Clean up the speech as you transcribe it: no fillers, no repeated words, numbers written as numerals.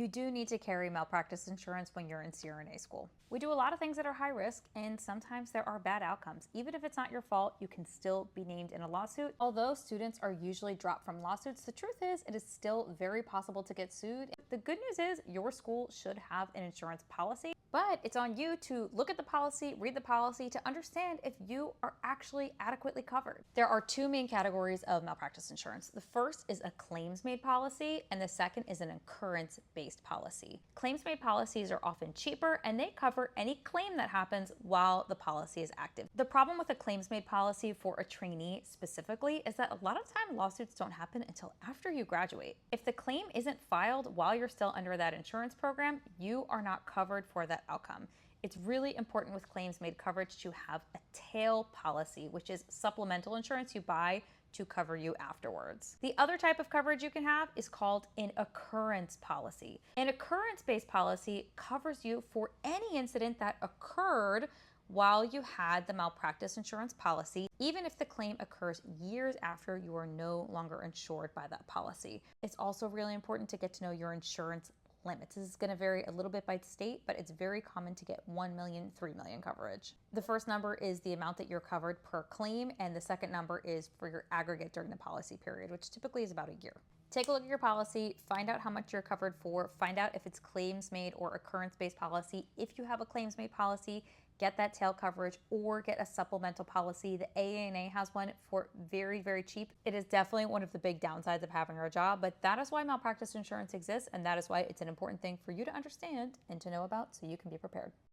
You do need to carry malpractice insurance when you're in CRNA school. We do a lot of things that are high risk, and sometimes there are bad outcomes. Even if it's not your fault, you can still be named in a lawsuit. Although students are usually dropped from lawsuits, the truth is it is still very possible to get sued. The good news is your school should have an insurance policy, but it's on you to look at the policy, read the policy to understand if you are actually adequately covered. There are two main categories of malpractice insurance. The first is a claims-made policy, and the second is an occurrence-based policy. Claims-made policies are often cheaper, and they cover any claim that happens while the policy is active. The problem with a claims-made policy for a trainee specifically is that a lot of time lawsuits don't happen until after you graduate. If the claim isn't filed while you're still under that insurance program, you are not covered for that outcome. It's really important with claims-made coverage to have a tail policy, which is supplemental insurance you buy to cover you afterwards. The other type of coverage you can have is called an occurrence policy. An occurrence-based policy covers you for any incident that occurred while you had the malpractice insurance policy, even if the claim occurs years after you are no longer insured by that policy. It's also really important to get to know your insurance limits. This is going to vary a little bit by state, but it's very common to get 1 million, 3 million coverage. The first number is the amount that you're covered per claim, and the second number is for your aggregate during the policy period, which typically is about a year. Take a look at your policy, find out how much you're covered for, find out if it's claims-made or occurrence-based policy. If you have a claims-made policy, get that tail coverage or get a supplemental policy. The AANA has one for very, very cheap. It is definitely one of the big downsides of having our job, but that is why malpractice insurance exists, and that is why it's an important thing for you to understand and to know about so you can be prepared.